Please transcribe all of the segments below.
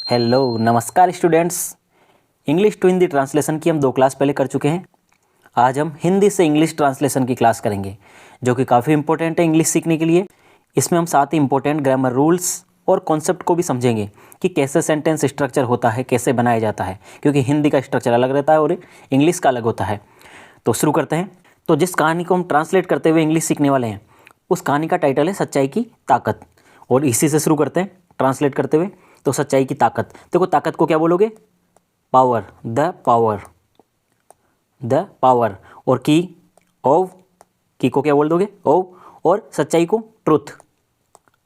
Hello नमस्कार students. English to Hindi translation की हम 2 क्लास पहले कर चुके हैं। आज हम हिंदी से इंग्लिश ट्रांसलेशन की क्लास करेंगे जो कि काफ़ी इंपॉर्टेंट है इंग्लिश सीखने के लिए। इसमें हम साथ ही इंपॉर्टेंट ग्रामर रूल्स और कॉन्सेप्ट को भी समझेंगे कि कैसे सेंटेंस स्ट्रक्चर होता है, कैसे बनाया जाता है, क्योंकि हिंदी का स्ट्रक्चर अलग रहता है और इंग्लिश का अलग होता है। तो शुरू करते हैं। तो जिस कहानी को हम ट्रांसलेट करते हुए इंग्लिश सीखने वाले हैं उस कहानी का टाइटल है सच्चाई की ताकत, और इसी से शुरू करते हैं ट्रांसलेट करते हुए। तो सच्चाई की ताकत, देखो ताकत को क्या बोलोगे? Power, the power, the power. और की को क्या बोल दोगे? ओव। और सच्चाई को ट्रुथ,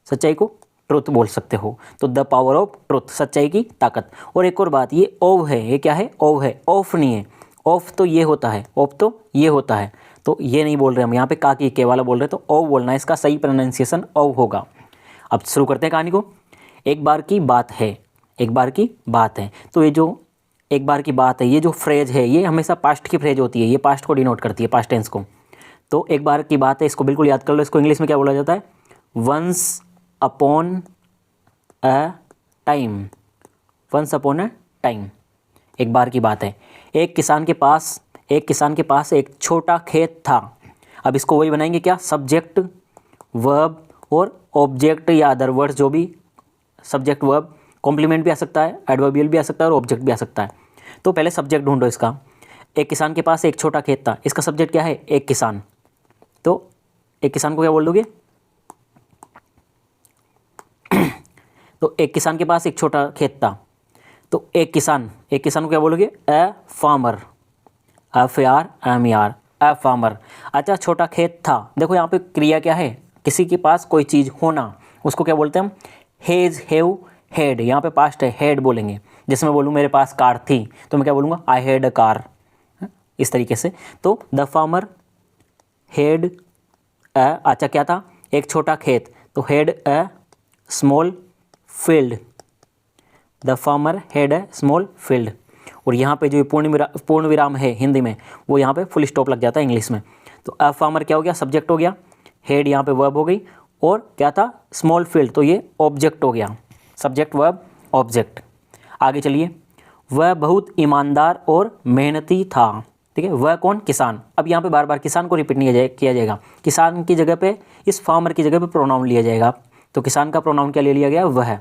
सच्चाई को ट्रुथ बोल सकते हो। तो द पावर ऑफ ट्रुथ, सच्चाई की ताकत। और एक और बात, ये ओव है, ये क्या है? ओव है, ऑफ नहीं है। ऑफ तो ये होता है, ऑफ तो ये होता है, तो ये नहीं बोल रहे हम यहाँ पे, का की के वाला बोल रहे, तो ओव बोलना है, इसका सही प्रोनाउंसिएशन ओव होगा। अब शुरू करते हैं कहानी को। एक बार की बात है, एक बार की बात है। तो ये जो एक बार की बात है, ये जो फ्रेज है ये हमेशा पास्ट की फ्रेज होती है, ये पास्ट को डिनोट करती है, पास्ट टेंस को। तो एक बार की बात है, इसको बिल्कुल याद कर लो। इसको इंग्लिश में क्या बोला जाता है? Once upon a time, once upon a time. एक बार की बात है। एक किसान के पास एक छोटा खेत था। अब इसको वही बनाएंगे क्या? सब्जेक्ट, वर्ब और ऑब्जेक्ट या अदर वर्ड्स, जो भी सब्जेक्ट वर्ब, कॉम्प्लीमेंट भी आ सकता है, एडवर्बियल भी आ सकता है और ऑब्जेक्ट भी आ सकता है। तो पहले सब्जेक्ट ढूंढो इसका। एक किसान के पास एक छोटा खेत था, इसका सब्जेक्ट क्या है? एक किसान। तो एक किसान को क्या बोल दोगे? तो एक किसान के पास एक छोटा खेत था, तो एक किसान को क्या बोलोगे? A farmer, FARMER, a farmer. अच्छा, छोटा खेत था, देखो यहाँ पे क्रिया क्या है? किसी के पास कोई चीज़ होना, उसको क्या बोलते हैं हम? Hedge, have, had. यहाँ पे पास्ट है, हैड बोलेंगे। जैसे मैं बोलूँ मेरे पास कार थी, तो मैं क्या बोलूँगा? आई हैड अ कार, इस तरीके से। तो द फार्मर हैड अच्छा क्या था? एक छोटा खेत, तो had a small field, the farmer had a small field. और यहाँ पे जो पूर्ण विराम है हिंदी में, वो यहाँ पे फुल स्टॉप लग जाता है इंग्लिश में। तो अ फार्मर क्या हो गया? सब्जेक्ट हो गया, हेड यहाँ पे वर्ब हो गई, और क्या था? स्मॉल फील्ड, तो ये ऑब्जेक्ट हो गया, सब्जेक्ट वर्ब ऑब्जेक्ट। आगे चलिए। वह बहुत ईमानदार और मेहनती था। ठीक है, वह कौन? किसान। अब यहाँ पे बार बार किसान को रिपीट नहीं किया जाएगा, किसान की जगह पे, इस फार्मर की जगह पे प्रोनाउन लिया जाएगा। तो किसान का प्रोनाउन क्या ले लिया गया? वह।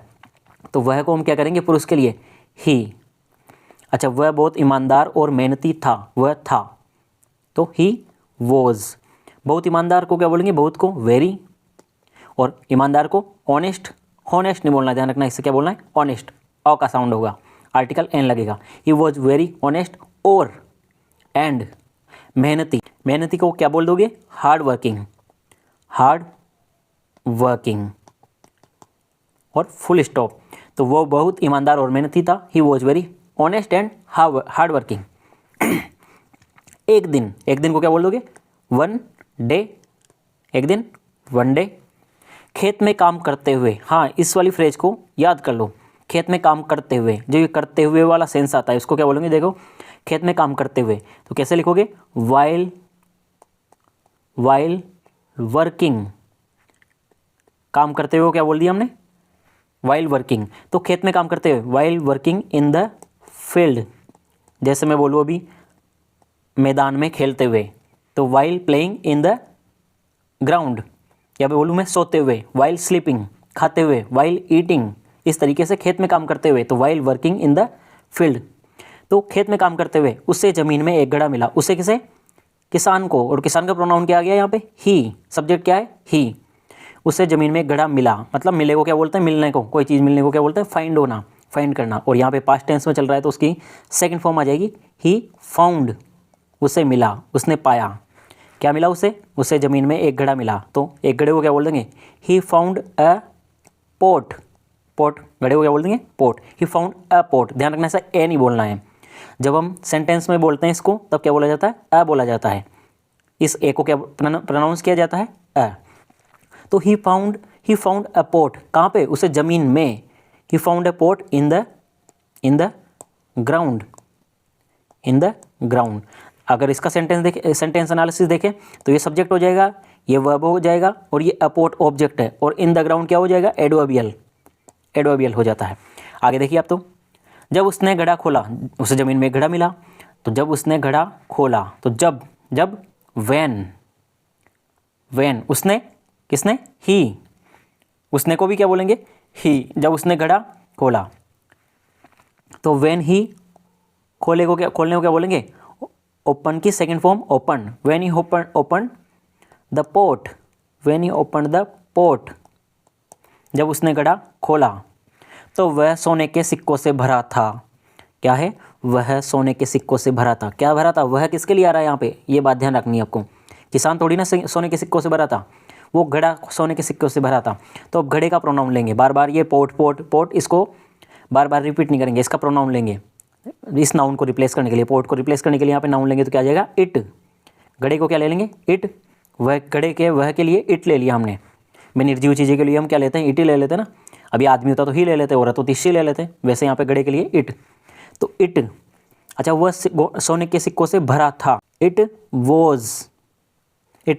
तो वह को हम क्या करेंगे पुरुष के लिए? ही। अच्छा, वह बहुत ईमानदार और मेहनती था, वह था, तो ही वॉज। बहुत ईमानदार को क्या बोलेंगे? बहुत को वेरी, और ईमानदार को ऑनेस्ट, हॉनेस्ट नहीं बोलना, ध्यान रखना, इससे क्या बोलना है? ऑनेस्ट, अ का साउंड होगा, आर्टिकल एन लगेगा। ही वॉज वेरी ऑनेस्ट और एंड मेहनती, मेहनती को क्या बोल दोगे? हार्ड वर्किंग, हार्ड वर्किंग, और फुल स्टॉप। तो वो बहुत ईमानदार और मेहनती था, he was very honest and hard working. एक दिन को क्या बोल दोगे? वन डे, एक दिन, वन डे। खेत में काम करते हुए, हाँ इस वाली फ्रेज को याद कर लो। खेत में काम करते हुए, जो ये करते हुए वाला सेंस आता है, उसको क्या बोलेंगे? देखो, खेत में काम करते हुए, तो कैसे लिखोगे? While working. काम करते हुए क्या बोल दिया हमने? While working. तो खेत में काम करते हुए, while working in the field. जैसे मैं बोलूँ अभी मैदान में खेलते हुए, तो while playing in the ground. या मैं बोलूँ मैं सोते हुए, वाइल स्लीपिंग, खाते हुए, वाइल ईटिंग। इस तरीके से खेत में काम करते हुए, तो while working in the field. तो खेत में काम करते हुए उससे ज़मीन में एक घड़ा मिला, उससे किसे? किसान को। और किसान का प्रोनाउन क्या आ गया यहाँ पे? ही। सब्जेक्ट क्या है? ही। उससे ज़मीन में एक घड़ा मिला, मतलब मिले को क्या बोलते हैं? मिलने को, कोई चीज़ मिलने को क्या बोलते हैं? फाइंड होना, फाइंड करना। और यहाँ पे पास्ट टेंस में चल रहा है, तो उसकी सेकंड फॉर्म आ जाएगी ही फाउंड। उसे मिला, उसने पाया। क्या मिला उसे? उसे ज़मीन में एक घड़ा मिला, तो एक घड़े को क्या बोल देंगे? He found a pot, pot, घड़े को क्या बोल देंगे? Pot. He found a pot. ध्यान रखना, ऐसा ए नहीं बोलना है। जब हम सेंटेंस में बोलते हैं इसको, तब क्या बोला जाता है? अ बोला जाता है। इस ए को क्या प्रोनाउंस किया जाता है? अ। तो ही फाउंड अ पोट, कहाँ पे? उसे ज़मीन में। He found a pot in the ground, in the ground. अगर इसका सेंटेंस एनालिसिस देखें, तो ये सब्जेक्ट हो जाएगा, ये वर्ब हो जाएगा, और ये अ पोट ऑब्जेक्ट है, और इन द ग्राउंड क्या हो जाएगा? एडवर्बियल हो जाता है। आगे देखिए आप, तो जब उसने घड़ा खोला, उसे ज़मीन में एक घड़ा मिला, तो जब उसने घड़ा खोला, तो जब जब व्हेन उसने, किसने, ही, उसने को भी क्या बोलेंगे, ही। जब उसने घड़ा खोला, तो व्हेन ही, खोलने को क्या बोलेंगे, ओपन की second form open. When he open the pot, when he open the pot, जब उसने घड़ा खोला, तो वह सोने के सिक्कों से भरा था। क्या है, वह सोने के सिक्कों से भरा था। क्या भरा था, वह किसके लिए आ रहा है यहाँ पे, ये बात ध्यान रखनी है आपको। किसान थोड़ी ना सोने के सिक्कों से भरा था, वो घड़ा सोने के सिक्कों से भरा था। तो अब घड़े का प्रोनाउन लेंगे, बार बार ये पोट पोट पोट, इसको बार बार रिपीट नहीं करेंगे, इसका प्रोनाउन लेंगे इस नाउन को रिप्लेस करने के लिए। पोट को रिप्लेस करने के लिए यहाँ पे नाउन लेंगे तो क्या आ जाएगा, इट। घड़े को क्या ले लेंगे, इट। वह घड़े के, वह के लिए इट ले लिया हमने। मैं निर्जीव चीज़ें के लिए हम क्या लेते हैं, इट ही ले लेते हैं ना। अभी आदमी होता तो ही ले लेते, औरत होती शी ले लेते, वैसे यहाँ पे घड़े के लिए इट। तो इट, अच्छा, वह सोने के सिक्कों से भरा था। It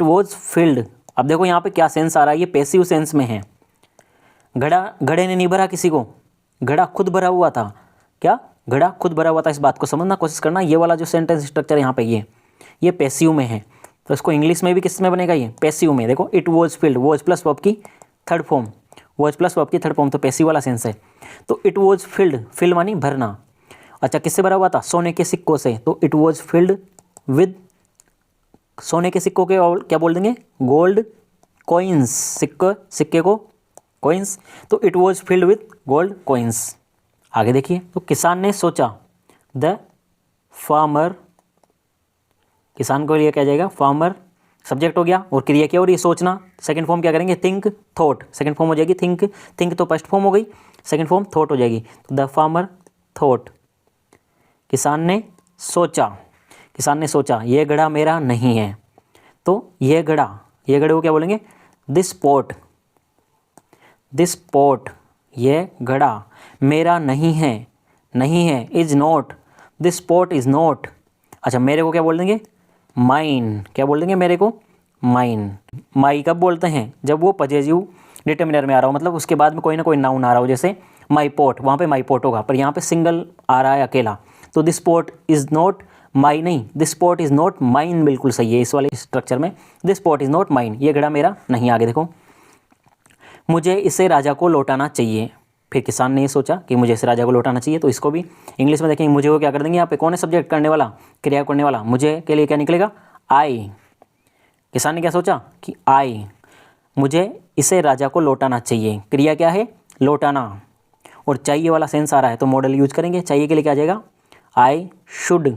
was filled. अब देखो यहाँ पे क्या सेंस आ रहा है, ये पैसिव सेंस में है। घड़े ने नहीं भरा किसी को, घड़ा खुद भरा हुआ था। क्या, घड़ा खुद भरा हुआ था। इस बात को समझना कोशिश करना। ये वाला जो सेंटेंस स्ट्रक्चर यहाँ पे ये पैसिव में है, तो इसको इंग्लिश में भी किस में बनेगा, ये पैसिव में। देखो, it was filled, was plus verb की थर्ड फॉर्म, तो पैसिव वाला सेंस है। तो इट वॉज फिल्ड मानी भरना। अच्छा, किससे भरा हुआ था, सोने के सिक्कों से। तो इट वॉज फिल्ड विद, सोने के सिक्कों के और क्या बोल देंगे, गोल्ड कॉइन्स। सिक्के को कॉइन्स, तो it was filled with gold coins. आगे देखिए, तो किसान ने सोचा, द फार्मर, किसान को लिए क्या जाएगा, फार्मर, सब्जेक्ट हो गया, और क्रिया क्या हो रही है, सोचना। सेकंड फॉर्म क्या करेंगे, थिंक, थॉट। सेकंड फॉर्म हो जाएगी थिंक तो फर्स्ट फॉर्म हो गई, सेकंड फॉर्म थॉट हो जाएगी। तो द फार्मर थॉट, किसान ने सोचा ये घड़ा मेरा नहीं है। तो ये घड़े को क्या बोलेंगे, दिस पॉट, ये घड़ा मेरा नहीं है, is not, this pot is not. अच्छा, मेरे को क्या बोल देंगे, माइन। क्या बोल देंगे मेरे को, माइन। माई कब बोलते हैं, जब वो पॉजेसिव डिटर्मिनर में आ रहा हो, मतलब उसके बाद में कोई ना कोई नाउन आ रहा हो, जैसे माई पॉट, वहाँ पे माई पॉट होगा, पर यहाँ पे सिंगल आ रहा है अकेला। तो this pot is not my, नहीं, this pot is not mine, बिल्कुल सही है इस वाले स्ट्रक्चर में। This pot is not mine, ये घड़ा मेरा नहीं। आगे देखो, मुझे इसे राजा को लौटाना चाहिए। फिर किसान ने ये सोचा कि मुझे इसे राजा को लौटाना चाहिए। तो इसको भी इंग्लिश में देखेंगे, मुझे को क्या कर देंगे, यहाँ पे कौन है सब्जेक्ट, करने वाला, क्रिया करने वाला। मुझे के लिए क्या निकलेगा, आई। किसान ने क्या सोचा कि आई, मुझे इसे राजा को लौटाना चाहिए। क्रिया क्या है, लौटाना, और चाहिए वाला सेंस आ रहा है, तो मॉडल यूज करेंगे। चाहिए के लिए क्या आ जाएगा, आई शुड।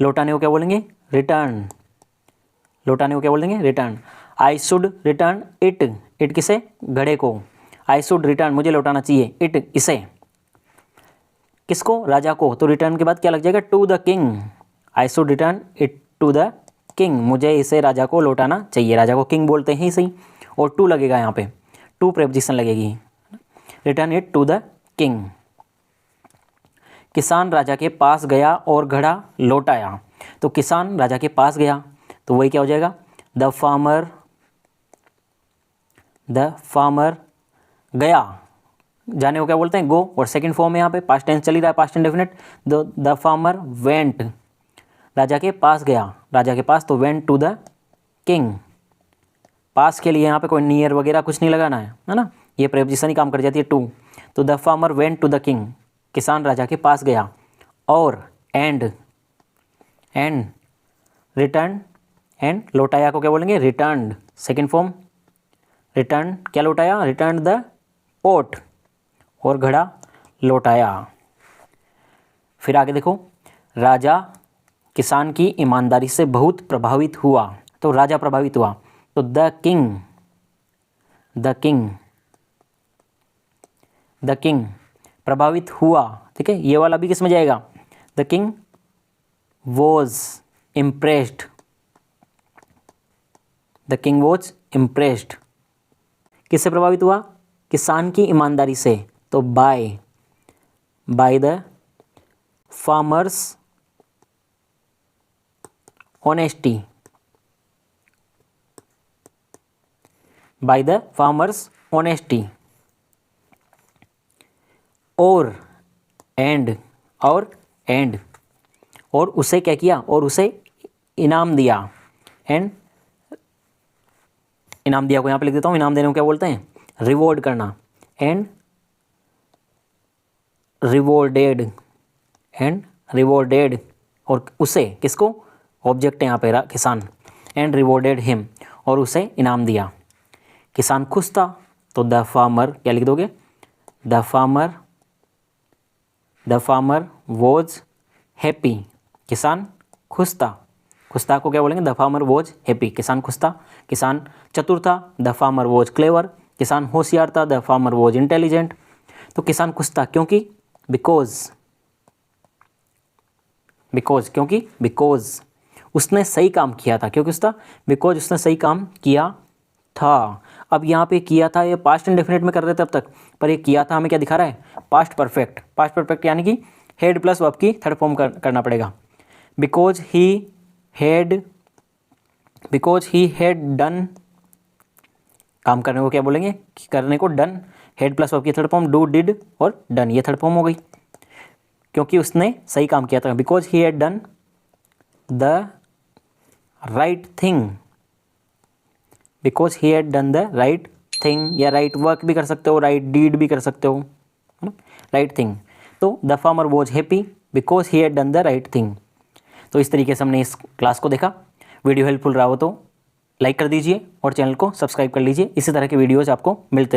लौटाने को क्या बोलेंगे, रिटर्न। लौटाने को क्या बोलेंगे, return. I should return it किसे, घड़े को। आई शुड रिटर्न, मुझे लौटाना चाहिए, इट, इसे। किसको, राजा को। तो रिटर्न के बाद क्या लग जाएगा, to the king. I should return it to the king, मुझे इसे राजा को लौटाना चाहिए। राजा को किंग बोलते हैं ही सही, और टू लगेगा यहाँ पे, टू प्रेपोजिशन लगेगी। Return it to the king. किसान राजा के पास गया और घड़ा लौटाया। तो किसान राजा के पास गया, तो वही क्या हो जाएगा, द फार्मर गया। जाने को क्या बोलते हैं, गो, और सेकंड फॉर्म में यहाँ पे पास्ट टेंस चल ही रहा है, past indefinite. The farmer went, राजा के पास गया, राजा के पास, तो वेंट टू द किंग। पास के लिए यहाँ पे कोई नियर वगैरह कुछ नहीं लगाना है ना, ये प्रेपोजिशन ही काम कर जाती है, टू। तो the farmer went to the king, किसान राजा के पास गया, और एंड रिटर्न, एंड लौटाया को क्या बोलेंगे, रिटर्न। सेकंड फॉर्म रिटर्न, क्या लौटाया, रिटर्न द पोट, और घड़ा लौटाया। फिर आगे देखो, राजा किसान की ईमानदारी से बहुत प्रभावित हुआ। तो राजा प्रभावित हुआ, तो द किंग प्रभावित हुआ। ठीक है, ये वाला भी किस में जाएगा, the king was impressed. The king was impressed, किससे प्रभावित हुआ, किसान की ईमानदारी से। तो by the farmers honesty, by the farmers honesty. और एंड और उसे क्या किया, और उसे इनाम दिया। एंड इनाम दिया को यहाँ पे लिख देता हूँ। इनाम देने को क्या बोलते हैं, रिवॉर्ड करना। एंड रिवॉर्डेड और उसे, किसको, ऑब्जेक्ट है यहाँ पे किसान। एंड रिवॉर्डेड हिम और उसे इनाम दिया। किसान खुश था तो द फार्मर क्या लिख दोगे, द फार्मर वॉज हैप्पी। किसान खुश था, खुश था को क्या बोलेंगे, द फार्मर वॉज हैप्पी। किसान खुश था, किसान चतुर था, द फार्मर वॉज क्लेवर। किसान होशियार था, द फार्मर वॉज इंटेलिजेंट। तो किसान खुश था क्योंकि, बिकॉज उसने सही काम किया था। क्योंकि बिकॉज उसने सही काम किया था। अब यहाँ पे किया था, ये पास्ट इंडेफिनिट में कर रहे थे अब तक, पर ये किया था हमें क्या दिखा रहा है, पास्ट परफेक्ट यानी कि हेड प्लस वर्ब की थर्ड फॉर्म करना पड़ेगा। बिकॉज ही हैड डन, काम करने को क्या बोलेंगे, करने को डन। हेड प्लस वर्ब की थर्ड फॉर्म डू, डिड और डन, ये थर्ड फॉर्म हो गई क्योंकि उसने सही काम किया था। Because he had done the right thing, because he had done the right thing, या राइट वर्क भी कर सकते हो, राइट डीड भी कर सकते हो, है ना, राइट थिंग। तो the farmer was happy because he had done the right thing. तो इस तरीके से हमने इस क्लास को देखा। वीडियो हेल्पफुल रहा हो तो लाइक कर दीजिए और चैनल को सब्सक्राइब कर लीजिए। इसी तरह के वीडियोज़ आपको मिलते रहे।